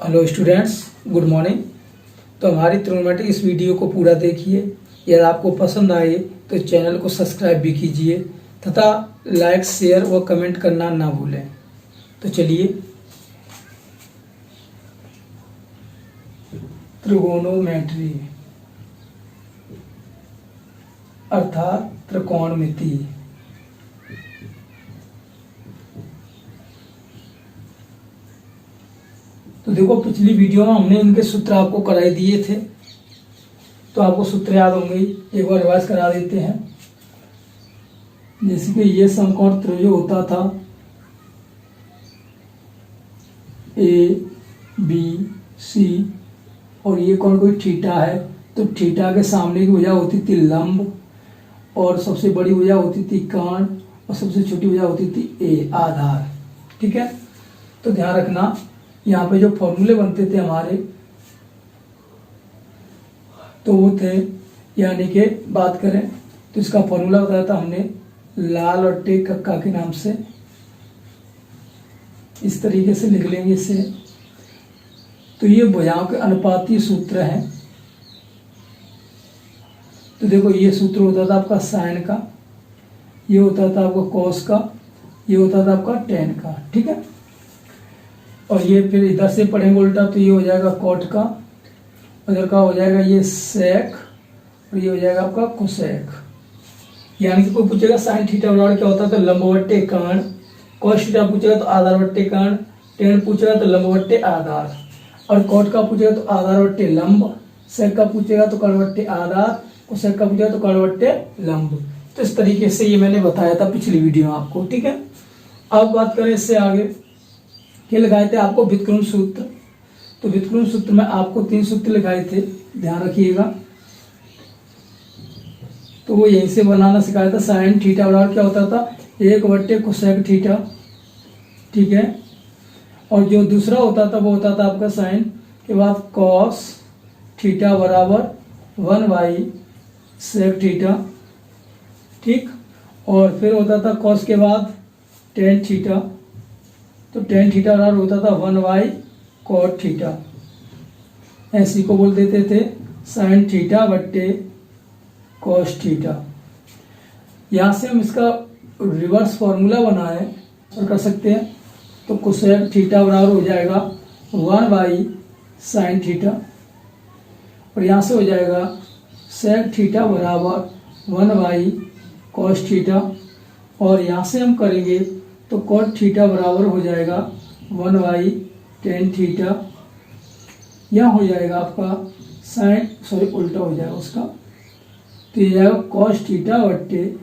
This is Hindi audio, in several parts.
Hello students, good morning. तो हमारी ट्रिग्नोमेट्री इस वीडियो को पूरा देखिए। यदि आपको पसंद आए तो चैनल को सब्सक्राइब भी कीजिए तथा लाइक, शेयर व कमेंट करना ना भूलें। तो चलिए, ट्रिगोनोमेट्री अर्थात त्रिकोणमिति। तो देखो, पिछली वीडियो में हमने इनके सूत्र आपको कराई दिए थे, तो आपको सूत्र याद होंगे। एक बार रिवाइज करा देते हैं। जैसे कि ये समकोण त्रिभुज होता था ए बी सी, और ये कोण कोई थीटा है, तो थीटा के सामने की भुजा होती थी लंब, और सबसे बड़ी भुजा होती थी कर्ण, और सबसे छोटी भुजा होती थी ए आधार। ठीक है, तो ध्यान रखना, यहाँ पे जो फॉर्मूले बनते थे हमारे, तो वो थे, यानी कि बात करें तो इसका फॉर्मूला बताया था हमने लाल और टे कक्का के नाम से। इस तरीके से लिख लेंगे इसे। तो ये भुजाओं के अनुपाती सूत्र है। तो देखो, ये सूत्र होता था आपका साइन का, ये होता था आपका कॉस का, ये होता था आपका टेन का। ठीक है, और ये फिर इधर से पढ़ेंगे उल्टा, तो ये हो जाएगा कॉट का, उधर का हो जाएगा ये सेक, और ये हो जाएगा आपका कोसेक। यानी कि कोई पूछेगा साइन थीटा बराबर क्या होता है, तो लंबवट्टे कर्ण। कॉस थीटा पूछेगा तो आधार बट्टे कर्ण। टेन पूछेगा तो लंबवट्टे आधार। और कॉट का पूछेगा तो आधार बट्टे लंब। सेक का पूछेगा तो कर्ण बट्टे आधार। कोसेक का पूछेगा तो कर्ण बट्टे लंब। तो इस तरीके से ये मैंने बताया था पिछली वीडियो में आपको। ठीक है, अब बात करें इससे आगे, क्या लिखाए थे आपको व्युत्क्रम सूत्र। तो व्युत्क्रम सूत्र में आपको 3 सूत्र लिखाए थे, ध्यान रखिएगा। तो वो यहीं से बनाना सिखाया था। साइन थीटा बराबर क्या होता था, 1/, कोसेक थीटा। ठीक है, और जो दूसरा होता था वो होता था आपका साइन के बाद कॉस थीटा बराबर 1/सेक थीटा। ठीक, और फिर होता था कॉस के बाद टेन थीटा, तो टेन थीटा बराबर होता था 1/कॉट थीटा। ऐसी को बोल देते थे साइन थीटा बट्टे कॉस थीटा। यहाँ से हम इसका रिवर्स फॉर्मूला बनाए और कर सकते हैं। तो कोसेक थीटा बराबर हो जाएगा 1/साइन थीटा, और यहाँ से हो जाएगा सेक थीटा बराबर 1/कॉस थीटा, और यहाँ से हम करेंगे तो कॉट थीटा बराबर हो जाएगा 1/टेन थीटा। यह हो जाएगा आपका साइन, सॉरी उल्टा हो जाएगा उसका, तो ये जाएगा कॉस थीटा बट्टे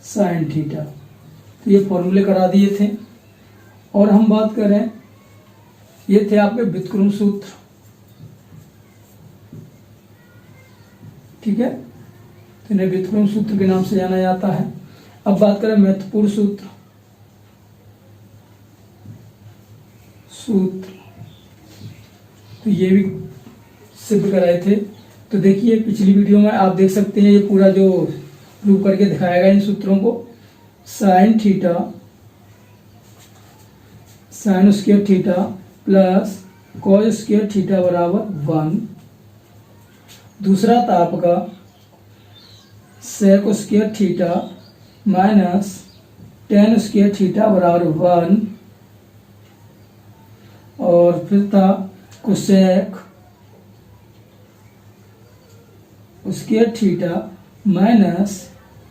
साइन थीटा। तो ये फॉर्मूले करा दिए थे। और हम बात करें, ये थे आपके व्युत्क्रम सूत्र। ठीक है, तो इन्हें व्युत्क्रम सूत्र के नाम से जाना जाता है। अब बात करें महत्वपूर्ण सूत्र। तो ये भी सिद्ध कराए थे। तो देखिए, पिछली वीडियो में आप देख सकते हैं, ये पूरा जो प्रूव करके दिखाएगा इन सूत्रों को। Sine theta, sine square theta plus cos square theta बराबर 1। दूसरा था आपका sec square theta minus tan square theta बराबर 1, और फिर था cosec square theta minus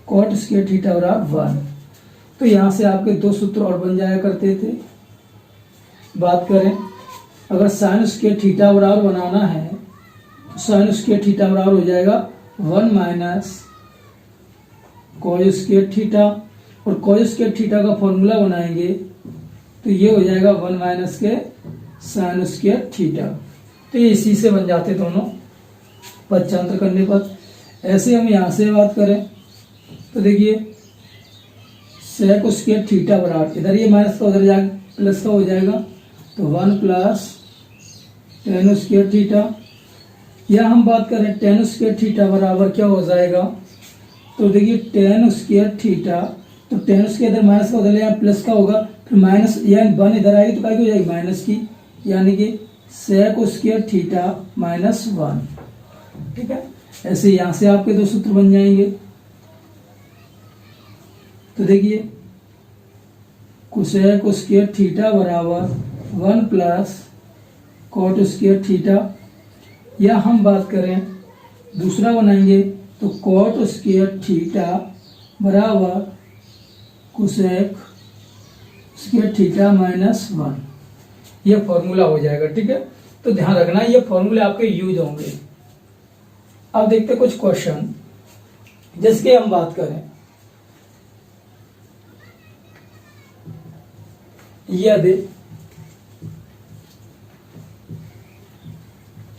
cot square theta बराबर 1। तो यहाँ से आपके 2 सूत्र और बन जाया करते थे। बात करें, अगर साइन स्क्वायर थीटा बराबर बनाना है, तो साइन स्क्वायर थीटा बराबर हो जाएगा 1 माइनस कॉस स्क्वायर थीटा, और कॉस स्क्वायर थीटा का फॉर्मूला बनाएंगे तो ये हो जाएगा 1 माइनस के साइन स्क्वायर थीटा। तो ये इसी से बन जाते दोनों पक्षांतर करने पर। ऐसे हम यहाँ से बात करें तो देखिए, सेक स्क्वायर थीटा बराबर, इधर ये माइनस का उधर जाएगा प्लस का हो जाएगा, तो 1 प्लस टेन स्क्वायर थीटा। या हम बात करें टेन स्क्वायर थीटा बराबर क्या हो जाएगा, तो देखिए टेन स्क्वायर थीटा, तो टेन स्क्वायर इधर माइनस का उधर यहाँ प्लस का होगा, फिर माइनस यानी 1 इधर आएगी तो क्या हो जाएगी माइनस की, यानी कि सेक स्क्वायर थीटा माइनस 1। ठीक है, ऐसे यहां से आपके दो सूत्र बन जाएंगे। तो देखिए कोसेक स्क्वायर थीटा बराबर 1 प्लस कॉट स्क्वायर थीटा, या हम बात करें दूसरा बनाएंगे तो कॉट स्क्वायर थीटा बराबर कोसेक स्क्वायर थीटा माइनस 1, यह फॉर्मूला हो जाएगा। ठीक है, तो ध्यान रखना ये फॉर्मूले आपके यूज होंगे। अब देखते हैं कुछ क्वेश्चन, जिसके हम बात करें यदि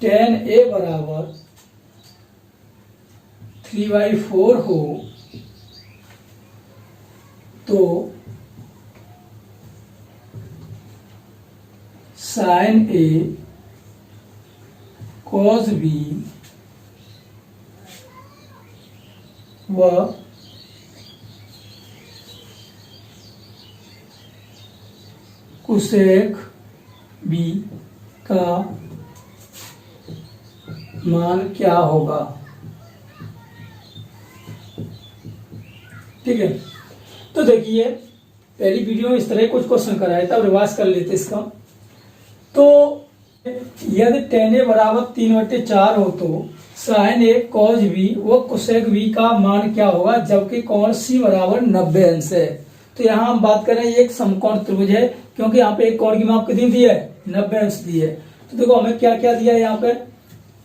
tan a बराबर 3/4 हो तो sin a cos b व कोसेक b का मान क्या होगा। ठीक है, तो देखिए पहली वीडियो में इस तरह कुछ क्वेश्चन कराया था, रिवाइज कर लेते इसका। तो यदि tan a बराबर 3/4 हो तो sin a cos b व कोसेक b का मान क्या होगा, जबकि कोण c बराबर 90 अंश है। तो यहाँ हम बात करें एक समकोण त्रिभुज है, क्योंकि यहाँ पे एक कोण की माप कितनी दी है, 90 अंश दी है। तो देखो हमें क्या क्या दिया है यहाँ पे,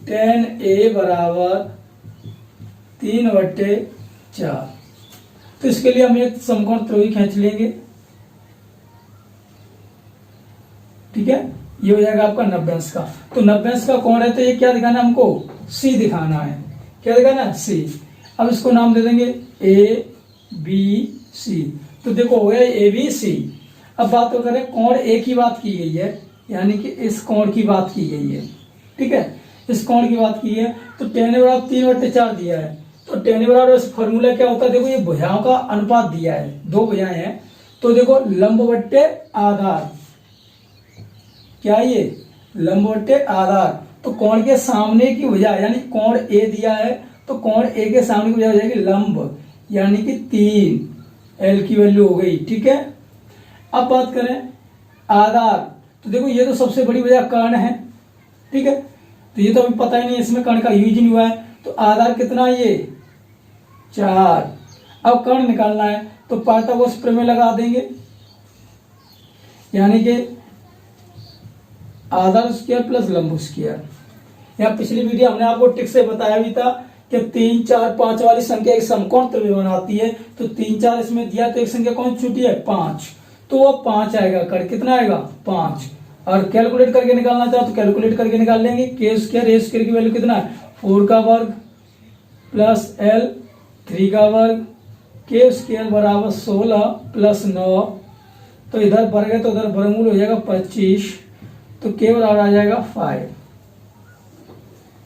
tan a बराबर 3/4। तो इसके लिए हम एक समकोण त्रिभुज खींच लेंगे। ठीक है, ये हो जाएगा आपका 90 अंश का। तो 90 अंश का कोण है, तो ये क्या दिखाना है हमको, C दिखाना है। क्या दिखाना है, C। अब इसको नाम दे देंगे A B C। तो देखो हो गया A B C। अब बात करें कोण A की बात की गई है, यानी कि इस कोण की बात की गई है। ठीक है, इस कोण की बात की है। तो tan बराबर 3/4 दिया है, तो tan बराबर फॉर्मूला क्या होता है, देखो ये भुजाओं का अनुपात दिया है, दो भुजाएं हैं। तो देखो लंब बट्टे आधार, क्या ये लंब बट्टे आधार। तो कोण के सामने की भुजा यानी कोण A दिया है, तो कोण A के सामने की भुजा हो जाएगी लंब, यानी कि 3, L की वैल्यू हो गई। ठीक है, अब बात करें आधार, तो देखो ये तो सबसे बड़ी भुजा कर्ण है। ठीक है, तो ये तो अभी पता ही नहीं, इसमें कर्ण का यूज नहीं हुआ है। तो आधार कितना है, ये 4। अब कर्ण निकालना है, तो पाइथागोरस प्रमेय लगा देंगे, यानी कि आधार स्क्वायर प्लस लंब स्क्वायर। यहाँ पिछली वीडियो हमने आपको टिक से बताया भी था कि 3 4 5 वाली संख्या एक समकोण त्रिभुज बनाती है। तो 3 4 इसमें दिया, तो एक संख्या कौन छूटी है, 5, तो वो 5 आएगा। कर कितना आएगा, 5। और कैलकुलेट करके निकालना चाहो तो कैलकुलेट करके निकाल लेंगे। के स्क्वायर ए स्क्वायर की वैल्यू कितना है, 4 का वर्ग प्लस L 3 का वर्ग, के स्क्वायर बराबर 16 प्लस 9, तो इधर वर्ग है तो उधर वर्गमूल हो जाएगा 25, तो के बराबर आ जाएगा 5।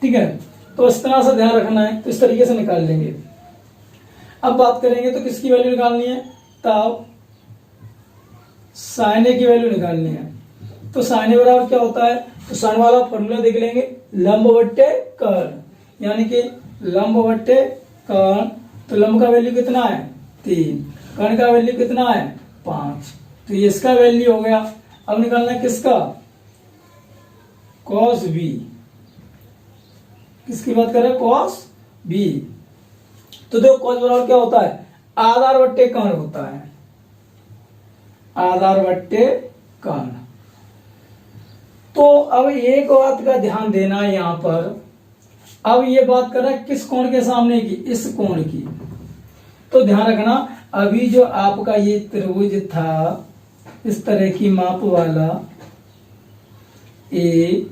ठीक है, तो इस तरह से ध्यान रखना है, तो इस तरीके से निकाल लेंगे। अब बात करेंगे तो किसकी वैल्यू निकालनी है, तब साइन ए की वैल्यू निकालनी है। तो साइन ए बराबर क्या होता है, तो साइन वाला फॉर्मूला देख लेंगे, लंब बट्टे कर्ण, यानी कि लंब बट्टे कर्ण। तो लंब का वैल्यू कितना है, 3, कर्ण का वैल्यू कितना है, 5, तो ये इसका वैल्यू हो गया। अब निकालना है किसका, cos b। किसकी बात कर रहे हैं, cos b। तो देखो cos बराबर क्या होता है, आधार बट्टे कर्ण होता है, आधार बट्टे कर्ण। तो अब एक बात का ध्यान देना है यहां पर, अब ये बात कर रहा है किस कोण के सामने की, इस कोण की। तो ध्यान रखना, अभी जो आपका ये त्रिभुज था इस तरह की माप वाला A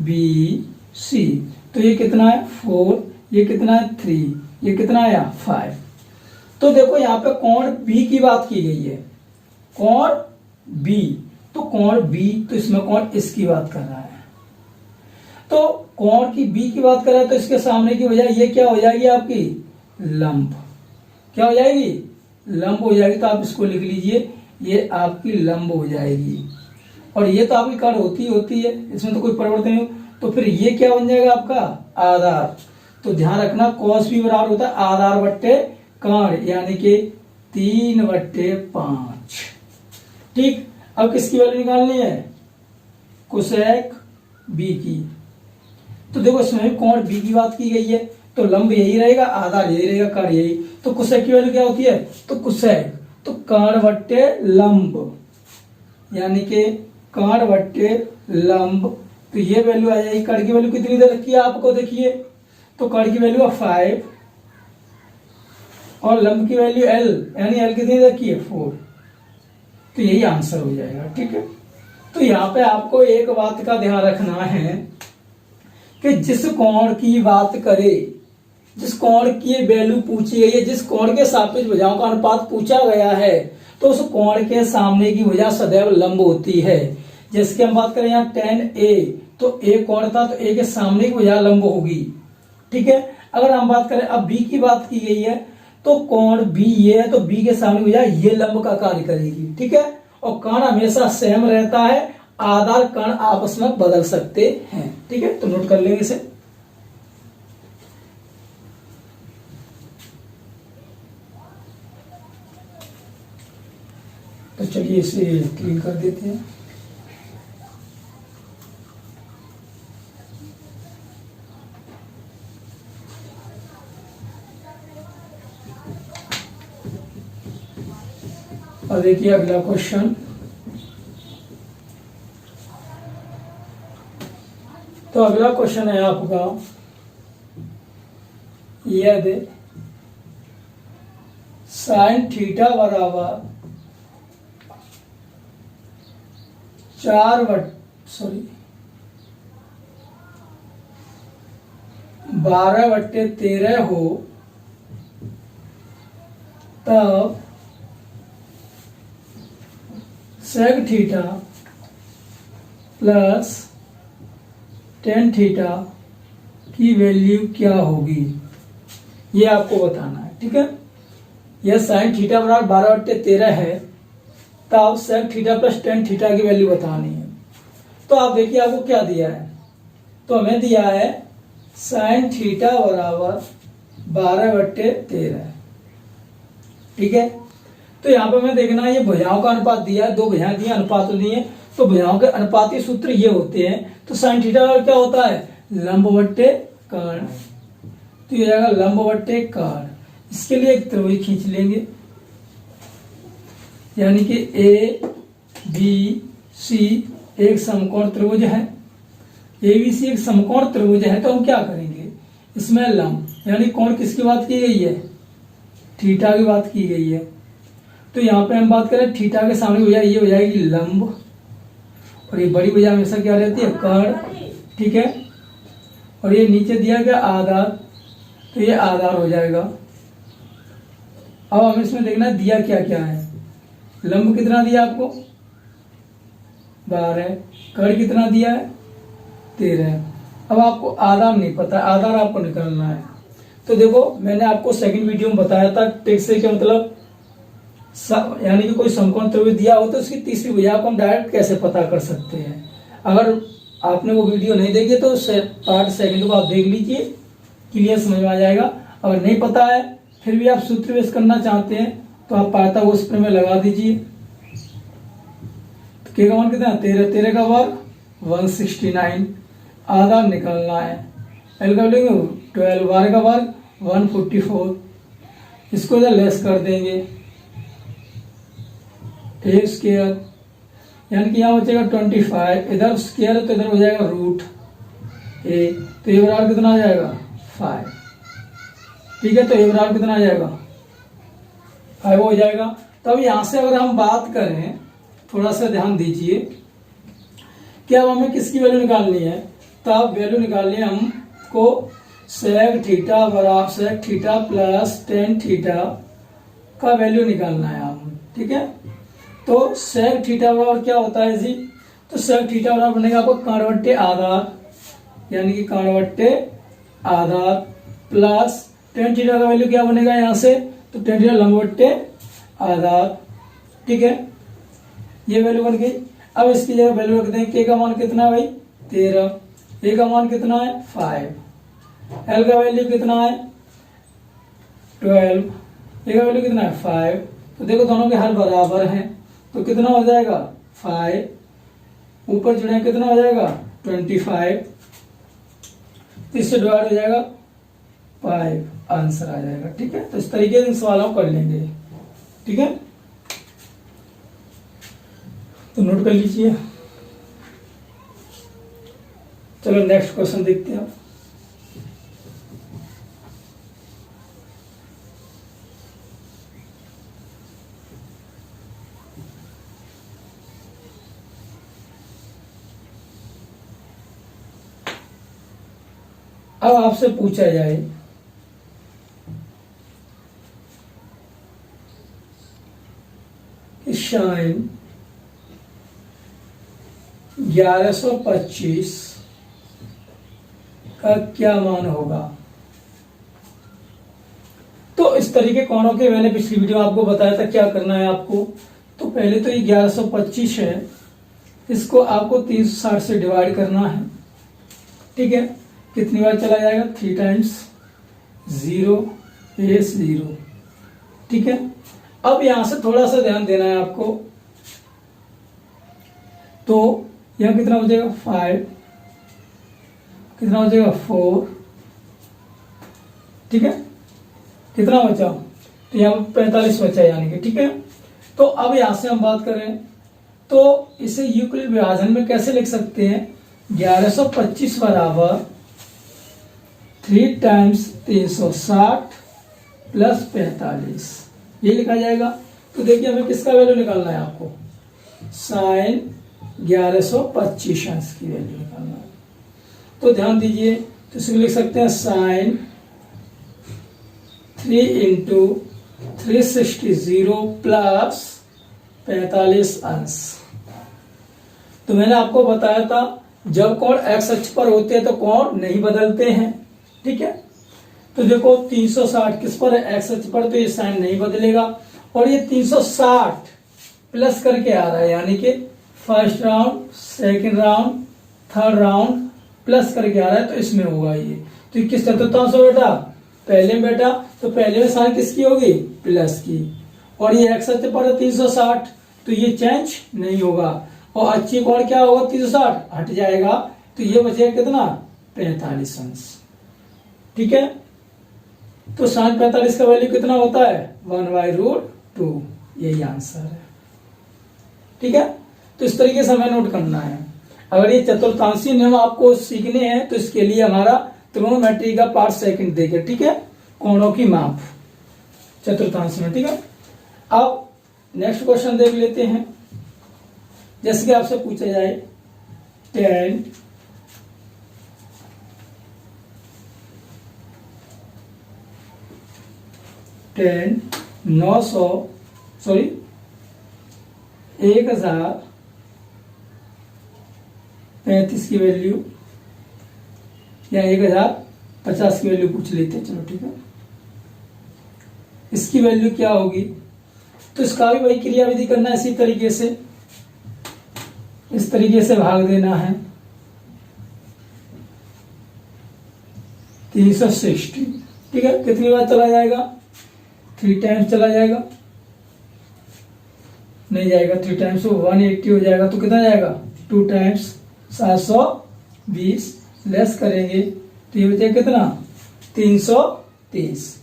B C, तो ये कितना है 4, ये कितना है 3, ये कितना है 5। तो देखो यहाँ पे कोण B की बात की गई है, कोण B, तो कोण B, तो इसमें कोण इसकी बात कर रहा है। तो कोण की B की बात कर रहा है, तो इसके सामने की वजह ये क्या हो जाएगी आपकी, लंब। क्या हो जाएगी, लंब हो जाएगी। तो आप इसको लिख लीजिए, ये आपकी लंब हो जाएगी। और ये तो आपकी कर्ण होती है, इसमें तो कोई परिवर्तन नहीं। तो फिर ये क्या बन जाएगा आपका आधार। तो ध्यान रखना cos भी बराबर होता है आधार बट्टे कर्ण, यानी कि 3/5। ठीक, अब किसकी वैल्यू निकालनी है, कोसेक बी की। तो देखो इसमें कोण बी की बात की गई है, तो लंब यही रहेगा, आधार यही रहेगा, कर्ण यही। तो कोसेक की वैल्यू क्या होती है, तो कोसेक तो कर्ण बट्टे लंब, यानी कि कर्ण बट्टे लंब। तो ये वैल्यू आ जाएगी। कर्ण की वैल्यू कितनी दे रखी है आपको, देखिए तो कर्ण की वैल्यू है 5 और लंब की वैल्यू l, यानी l कितनी दे रखी है 4। तो यही आंसर हो जाएगा। ठीक है, तो यहाँ पे आपको एक बात का ध्यान रखना है कि जिस कोण की बात करे, जिस कोण की वैल्यू पूछी गई है, जिस कोण के सापेक्ष भुजाओं का अनुपात पूछा गया है, तो उस कोण के सामने की भुजा सदैव लंब होती है। जैसे कि हम बात करें यहाँ tan A, तो A कोण था तो A के सामने की भुजा लंब होगी। ठीक है, अगर हम बात करें अब B की बात की गई है, तो कोण B ये है, तो B के सामने भुजा ये लंब का कार्य करेगी। ठीक है, और कर्ण हमेशा सेम रहता है, आधार कर्ण आपस में बदल सकते हैं। ठीक है, तो नोट कर लेंगे इसे। तो चलिए इसे क्लीन कर देते हैं। और देखिए अगला क्वेश्चन। तो अगला क्वेश्चन है आपका, यदि साइन थीटा बराबर 12/13 हो, तब sec theta plus tan theta की वैल्यू क्या होगी, ये आपको बताना है। ठीक है, यह साइन थीटा बराबर 12/13 है, तब sec theta plus tan theta की वैल्यू बतानी है। तो आप देखिए आपको क्या दिया है, तो हमें दिया है साइन थीटा बराबर 12/13। ठीक है, तो यहाँ पे हमें देखना है ये भुजाओं का अनुपात दिया है, दो भुजाएं दी अनुपात दिए, तो भुजाओं के अनुपातीय सूत्र ये होते हैं। तो साइन थीटा बराबर क्या होता है, लंब बट्टे कर्ण। तो ये जाएगा लंब बट्टे कर्ण। इसके लिए एक त्रिभुज खींच लेंगे, यानी कि ए बी सी एक समकोण त्रिभुज है। ए बी सी एक समकोण त्रिभुज है, तो हम क्या करेंगे, इसमें लंब यानी कोण किसकी बात की गई है, थीटा की बात की गई है। तो यहाँ पे हम बात करें थीटा के सामने भुजा ये हो जाएगी लंब, और ये बड़ी भुजा हमेशा क्या रहती है, कर्ण। ठीक है, और ये नीचे दिया गया आधार, तो ये आधार हो जाएगा। अब हमें इसमें देखना दिया क्या क्या है, लंब कितना दिया आपको 12, कर्ण कितना दिया है 13। अब आपको आधार नहीं पता, आधार आपको निकालना है। तो देखो मैंने आपको सेकंड वीडियो में बताया था टेक्स्ट से क्या मतलब, यानी कि कोई समकोण त्रिभुज दिया हो तो उसकी तीसरी भुजा को हम डायरेक्ट कैसे पता कर सकते हैं। अगर आपने वो वीडियो नहीं देखी तो पार्ट सेकंड को आप देख लीजिए, क्लियर समझ में आ जाएगा। अगर नहीं पता है फिर भी आप सूत्र बेस करना चाहते हैं तो आप पाइथागोरस में लगा दीजिए। तो के का मान कितना है 13, 13 का वर्ग 169, आधार निकालना है। एल का लेंगे 12, 12 का वर्ग 144, इसको इधर लेस कर देंगे ए स्क्वायर, यानी कि यहाँ बचेगा 25, इधर स्क्वायर है तो इधर हो जाएगा रूट ए, तो ए बराबर कितना आ जाएगा 5। ठीक है, तो ए बराबर कितना आ जाएगा 5 हो जाएगा। तब यहां से अगर हम बात करें, थोड़ा सा ध्यान दीजिए कि अब हमें किसकी वैल्यू निकालनी है, तब वैल्यू निकालनी है हमको सेक थीटा बराबर sec theta plus tan theta का वैल्यू निकालना है हम। ठीक है, तो सेक थीटा बराबर क्या होता है जी, तो सेक थीटा बराबर बनेगा आपको कर्ण बट्टे आधार, यानी कि कर्ण बट्टे आधार प्लस टेन थीटा का वैल्यू क्या बनेगा यहाँ से, तो टेन थीटा लंब बट्टे आधार। ठीक है, ये वैल्यू बन गई। अब इसकी जगह वैल्यू रख दें, के का मान कितना है भाई 13, ए का मान कितना है 5, एल का वैल्यू कितना है 12, ए का वैल्यू कितना है 5। तो देखो दोनों के हल बराबर हैं, तो कितना हो जाएगा 5, ऊपर जुड़े कितना हो जाएगा 25, इससे डिवाइड हो जाएगा 5, आंसर आ जाएगा। ठीक है, तो इस तरीके से सवाल हम कर लेंगे। ठीक है, तो नोट कर लीजिए। चलो नेक्स्ट क्वेश्चन देखते हैं। अब आपसे पूछा जाए कि साइन 1125 का क्या मान होगा। तो इस तरीके कोणों के मैंने पिछली वीडियो में आपको बताया था क्या करना है आपको। तो पहले तो ये 1125 है, इसको आपको 360 से डिवाइड करना है। ठीक है, कितनी बार चला जाएगा 3 टाइम्स 0 is 0। ठीक है, अब यहां से थोड़ा सा ध्यान देना है आपको। तो यहां कितना हो जाएगा 5, कितना हो जाएगा 4। ठीक है, कितना बचा तो यहां 45 बचा यानी कि। ठीक है, तो अब यहां से हम बात करें तो इसे यूक्लिड विभाजन में कैसे लिख सकते हैं। 1125 बराबर 3 टाइम्स 360 प्लस 45, ये लिखा जाएगा। तो देखिए हमें किसका वैल्यू निकालना है आपको, साइन 1125 अंश की वैल्यू निकालना है। तो ध्यान दीजिए, तो इसमें लिख सकते हैं साइन 3 इंटू 360 प्लस 45 अंश। तो मैंने आपको बताया था जब कोण एक्स अक्ष पर होते हैं तो कोण नहीं बदलते हैं। ठीक है, तो देखो 360 किस पर है, एक्स अक्ष पर, तो ये साइन नहीं बदलेगा। और ये 360 प्लस करके आ रहा है, यानी कि first round, second round, third round plus करके आ रहा है, तो इसमें होगा ये। तो ये किस चतुर्थांश हो बेटा, पहले में बेटा, तो पहले में साइन किसकी होगी प्लस की। और ये एक्स अक्ष पर है 360, तो ये चेंज नहीं होगा। और अच्छी कोण क्या होगा 360 हट जाएगा, तो ये बचेगा कितना 45 अंश। ठीक है, तो साइन 45 का वैल्यू कितना होता है 1/√2, यही आंसर है। ठीक है, तो इस तरीके से हमें नोट करना है। अगर ये चतुर्थांशीय नियम आपको सीखने हैं तो इसके लिए हमारा ट्रिग्नोमेट्री का पार्ट सेकंड देखिए। ठीक है, कोणों की माप चतुर्थांश में। ठीक है, अब नेक्स्ट क्वेश्चन देख लेते हैं। जैसे कि आपसे पूछा जाए 1035 की वैल्यू या 1050 की वैल्यू पूछ लेते हैं। चलो ठीक है, इसकी वैल्यू क्या होगी, तो इसका भी वही क्रियाविधि करना है इसी तरीके से, इस तरीके से भाग देना है 360। ठीक है, कितनी बार चला जाएगा 3 टाइम्स चला जाएगा, नहीं जाएगा 3 टाइम्स, 180 हो जाएगा। तो कितना जाएगा 2 टाइम्स 720 लेस करेंगे तो ये बचेगा कितना 330।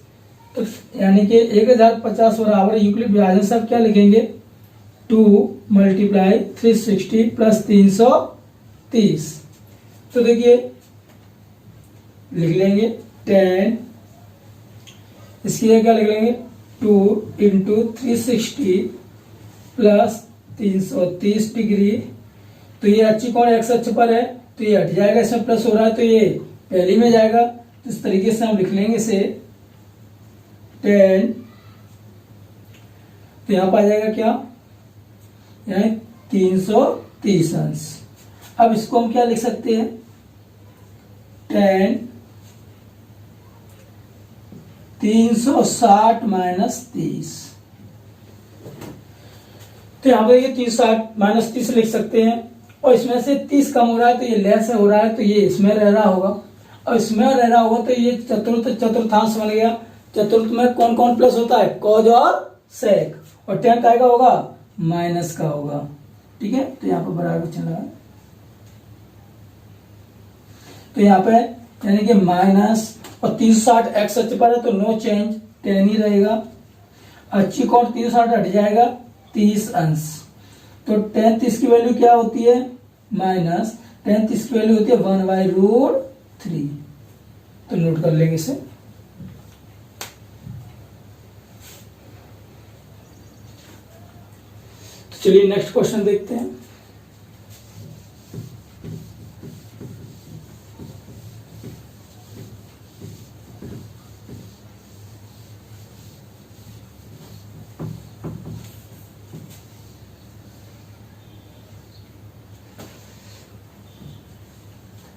तो यानी कि 1050 बराबर यूक्लिड विभाजन से आप क्या लिखेंगे 2 × 360 प्लस 330। तो देखिए लिख लेंगे 10, इसकी जगह क्या लिख लेंगे 2 × 360 प्लस 330 डिग्री। तो ये अच्छी कोण एक्स अक्ष पर है, तो ये हट जाएगा, इसमें प्लस हो रहा है तो ये पहली में जाएगा। तो इस तरीके से हम लिख लेंगे इसे 10, तो यहां पर आ जाएगा क्या, यानी 330 अंश। अब इसको हम क्या लिख सकते हैं 10 360 - 30। तो यहाँ पे ये 30/60 -30 लिख सकते हैं, और इसमें से 30 कम हो रहा है तो ये लेस हो रहा है, तो ये इसमें रह रहा होगा, और इसमें रह रहा होगा तो ये चतुर्थांश बन गया। चतुर्थ में कौन कौन प्लस होता है, कॉज और सेक, और टेन का होगा माइनस का होगा। ठीक है, तो यहाँ पर बराबर चला है, तो यहाँ पे यानी कि माइनस, और 30/60 एक्स अक्ष पर है तो नो चेंज, 10 ही रहेगा। अच्छी कोण 30/60 हट जाएगा 30 अंश, तो 10 की वैल्यू क्या होती है, माइनस 10 की वैल्यू होती है 1/√3। तो नोट कर लेंगे इसे। तो चलिए नेक्स्ट क्वेश्चन देखते हैं।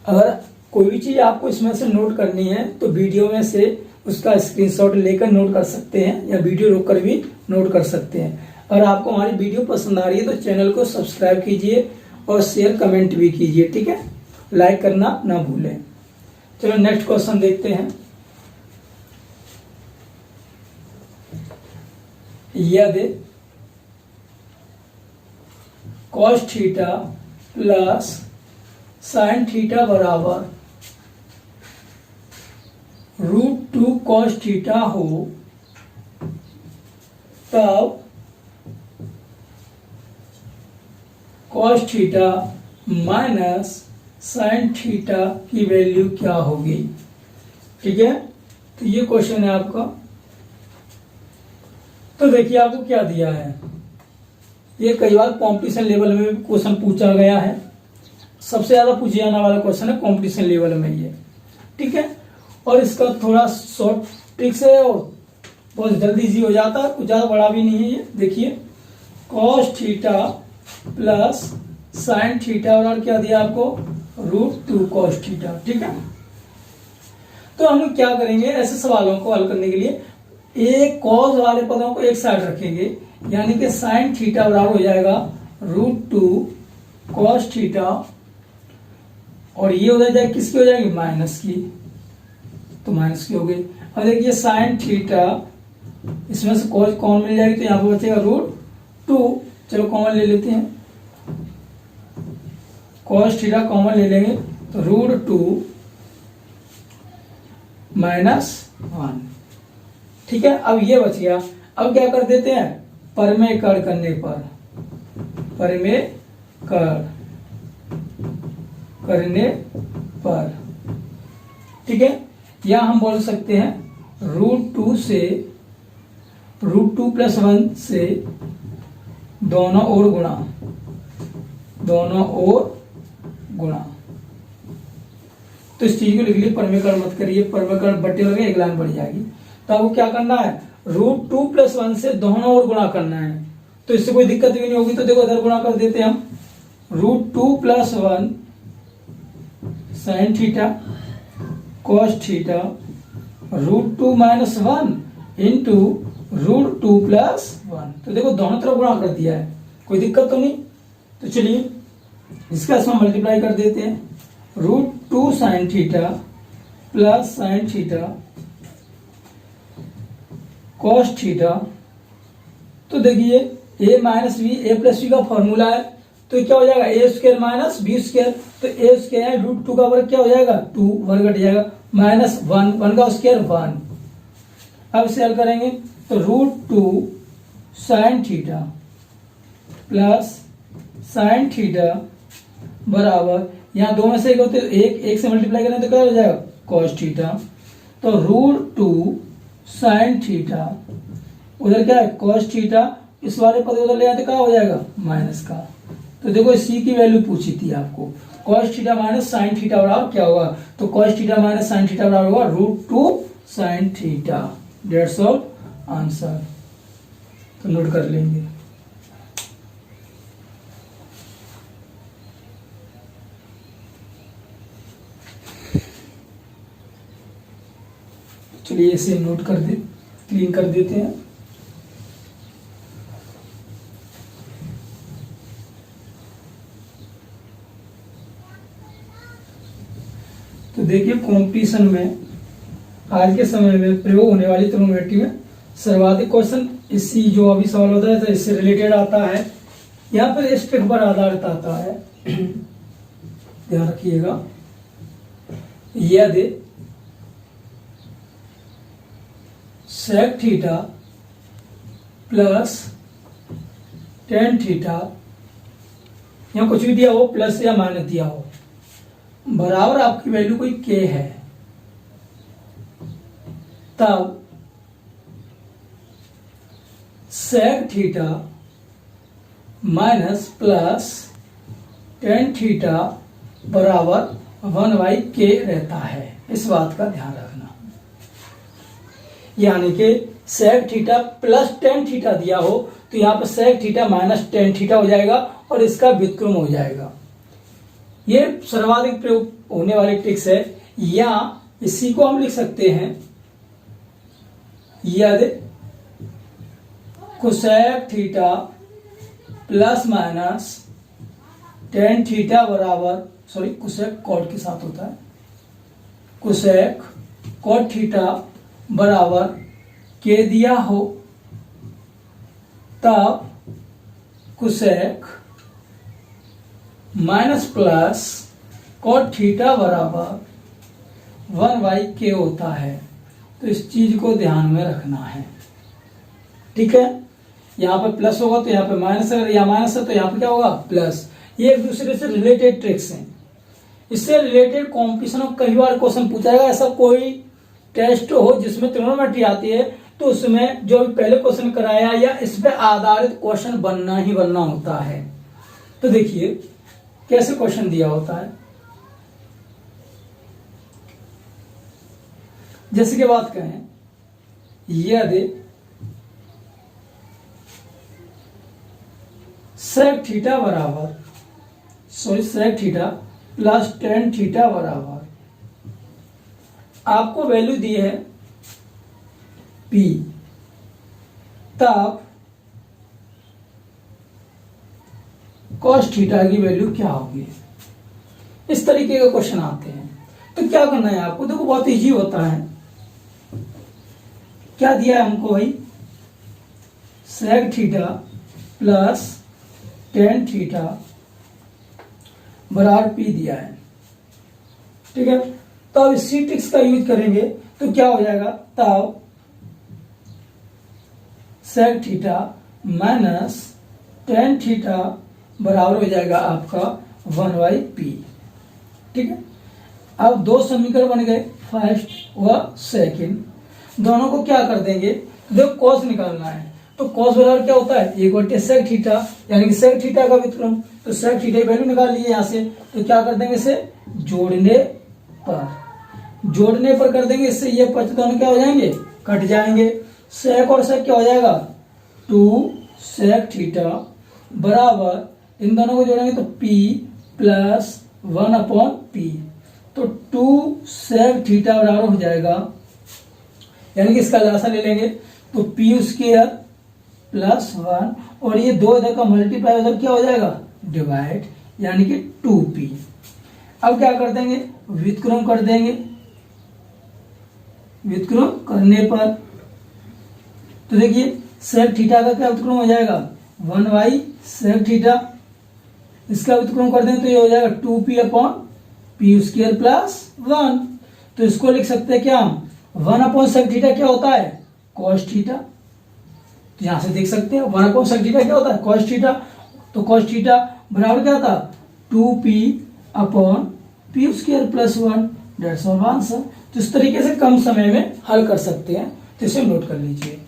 अगर कोई भी चीज आपको इसमें से नोट करनी है तो वीडियो में से उसका स्क्रीनशॉट लेकर नोट कर सकते हैं, या वीडियो रोककर भी नोट कर सकते हैं। अगर आपको हमारी वीडियो पसंद आ रही है तो चैनल को सब्सक्राइब कीजिए और शेयर कमेंट भी कीजिए। ठीक है, लाइक करना ना भूलें। चलो नेक्स्ट क्वेश्चन देखते हैं। यदि cos theta plus sine theta बराबर √2 cos थीटा हो, तब cos theta minus sine theta की वैल्यू क्या होगी। ठीक है, तो ये क्वेश्चन है आपका। तो देखिए आपको क्या दिया है, ये कई बार कॉम्पिटिशन लेवल में भी क्वेश्चन पूछा गया है, सबसे ज्यादा पूछे जाने वाला क्वेश्चन है कॉम्पिटिशन लेवल में ये। ठीक है, और इसका थोड़ा शॉर्ट ट्रिक्स है और बहुत जल्दी इजी हो जाता है, कुछ ज्यादा बड़ा भी नहीं है ये। देखिए cos theta plus sine theta और क्या दिया आपको, √2 cos थीटा। ठीक है, तो हम क्या करेंगे, ऐसे सवालों को हल करने के लिए एक कॉज वाले पदों को एक साइड रखेंगे, यानी कि साइन थीटा बराबर हो जाएगा √2 cos थीटा, और ये हो जाएगा किसकी हो जाएगी, माइनस की, तो माइनस की हो गई। अब देखिए साइन थीटा, इसमें से कॉज कॉमन मिल जाएगी तो यहाँ पर बचेगा √2, चलो कॉमन ले लेते हैं, cos थीटा कॉमन ले लेंगे तो √2 -1। ठीक है, अब ये बच गया। अब क्या कर देते हैं, परमेकर्ण करने पर, परमेकर्ण करने पर, ठीक है, या हम बोल सकते हैं √2 से √2 + 1 से दोनों ओर गुणा, दोनों ओर गुणा। तो इस चीज को लिख लिए, परमेकर्ण मत करिए, परमेकर्ण बट्टे लगे एक लाइन बढ़ जाएगी। तो आपको क्या करना है, √2 + 1 से दोनों ओर गुणा करना है, तो इससे कोई दिक्कत भी नहीं होगी। तो देखो इधर गुणा कर देते हैं हम, √2 + 1 sine theta cos theta √2 - 1 into √2 + 1। तो देखो दोनों तरफ गुणा कर दिया है, कोई दिक्कत तो नहीं। तो चलिए इसका इसमें मल्टीप्लाई कर देते हैं, √2 sine theta plus sine theta cos theta. तो देखिए a - b a + b का फॉर्मूला है, तो क्या हो जाएगा a² - b²। तो a² है √2 का वर्ग क्या हो जाएगा, 2 वर्ग घट जाएगा, -1 1 का स्क्वायर 1। अब इसे हल करेंगे तो √2 sine theta plus sine theta बराबर, यहाँ दो में से एक होते एक से मल्टीप्लाई करें तो क्या हो जाएगा, cos थीटा। तो √2 साइन थीटा, उधर क्या है cos थीटा, इस वाले पद उधर ले आते क्या हो जाएगा, माइनस का। तो देखो सी की वैल्यू पूछी थी आपको, cos theta minus sine theta बराबर क्या होगा, तो cos theta minus sine theta बराबर होगा √2 sine theta. That's all answer. तो नोट कर लेंगे। चलिए इसे नोट कर दे, क्लीन कर देते हैं। तो देखिए कंपटीशन में आज के समय में प्रयोग होने वाली ट्रिग्नोमेट्री में सर्वाधिक क्वेश्चन इसी जो अभी सवाल होता है तो इससे रिलेटेड आता है, यहाँ पर इस ट्रिक पर आधारित आता है। ध्यान रखिएगा, यदि sec theta plus tan theta, यहाँ कुछ भी दिया हो प्लस या माइनस दिया हो, बराबर आपकी वैल्यू कोई के है, तब sec theta minus plus tan theta बराबर 1/k रहता है। इस बात का ध्यान रखना, यानी कि sec theta plus tan theta दिया हो तो यहाँ पर sec theta minus tan theta हो जाएगा और इसका व्युत्क्रम हो जाएगा। ये सर्वाधिक प्रयोग होने वाली ट्रिक्स है, या इसी को हम लिख सकते हैं यदि cosec theta plus minus tan theta बराबर, सॉरी कोसेक कॉट के साथ होता है, कोसेक कॉट थीटा बराबर के दिया हो, तब cosec minus plus cot theta बराबर 1/k होता है। तो इस चीज को ध्यान में रखना है, ठीक है। यहाँ पे प्लस होगा तो यहाँ पे माइनस, अगर यहाँ माइनस है तो यहाँ पे क्या होगा प्लस। ये एक दूसरे से रिलेटेड ट्रिक्स हैं। इससे रिलेटेड कॉम्पिटिशन में कई बार क्वेश्चन पूछा जाएगा। ऐसा कोई टेस्ट हो जिसमें ट्रिग्नोमेट्री आती है तो उसमें जो पहले क्वेश्चन कराया या इस पे आधारित क्वेश्चन बनना ही बनना होता है। तो देखिए कैसे क्वेश्चन दिया होता है, जैसे कि बात करें यदि सेक थीटा बराबर, sorry sec theta plus tan theta बराबर, आपको वैल्यू दी है P, तब कॉस थीटा की वैल्यू क्या होगी। इस तरीके के क्वेश्चन आते हैं। तो क्या करना है आपको, देखो बहुत इजी होता है। क्या दिया है हमको भाई, sec theta plus tan theta बराबर P दिया है, ठीक है। तो अब इसी ट्रिक्स का यूज करेंगे तो क्या हो जाएगा, तब sec theta minus tan theta बराबर हो जाएगा आपका 1/p, ठीक है। अब दो समीकरण बन गए, फर्स्ट व सेकंड, दोनों को क्या कर देंगे, देखो कॉस निकालना है तो कॉस बराबर क्या होता है, एक बटे सेक थीटा, यानी कि सेक थीटा का व्युत्क्रम। तो सेक थीटा की वैल्यू निकाल लिए यहाँ से, तो क्या कर देंगे, इसे जोड़ने पर कर देंगे, इससे ये पच दोनों क्या हो जाएंगे, कट जाएंगे। सेक और सेक क्या हो जाएगा, 2 सेक थीटा बराबर, इन दोनों को जोड़ेंगे तो P प्लस 1/p, तो 2 सेक थीटा बराबर हो जाएगा, यानी कि इसका लासा ले लेंगे तो P स्क्वायर प्लस 1, और ये दो इधर का मल्टीप्लाई उधर क्या हो जाएगा, डिवाइड, यानी कि 2p। अब क्या कर देंगे, व्युत्क्रम कर देंगे। व्युत्क्रम करने पर तो देखिए सेक थीटा का क्या व्युत्क्रम हो जाएगा, 1/सेक थीटा, इसका व्युत्क्रम कर देंगे तो ये हो जाएगा 2p/p स्क्वायर प्लस 1। तो इसको लिख सकते हैं क्या हम, 1/सेक थीटा क्या होता है, कॉस थीटा। तो यहां से देख सकते हैं 1/सेक थीटा क्या होता है, कॉस थीटा। तो कॉस थीटा बराबर क्या था, 2p/p square plus 1, that's all answer. तो इस तरीके से कम समय में हल कर सकते हैं, तो इसे नोट कर लीजिए।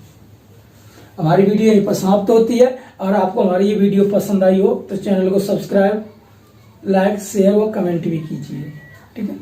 हमारी वीडियो यहीं पर समाप्त होती है। और आपको हमारी ये वीडियो पसंद आई हो तो चैनल को सब्सक्राइब, लाइक, शेयर व कमेंट भी कीजिए, ठीक है।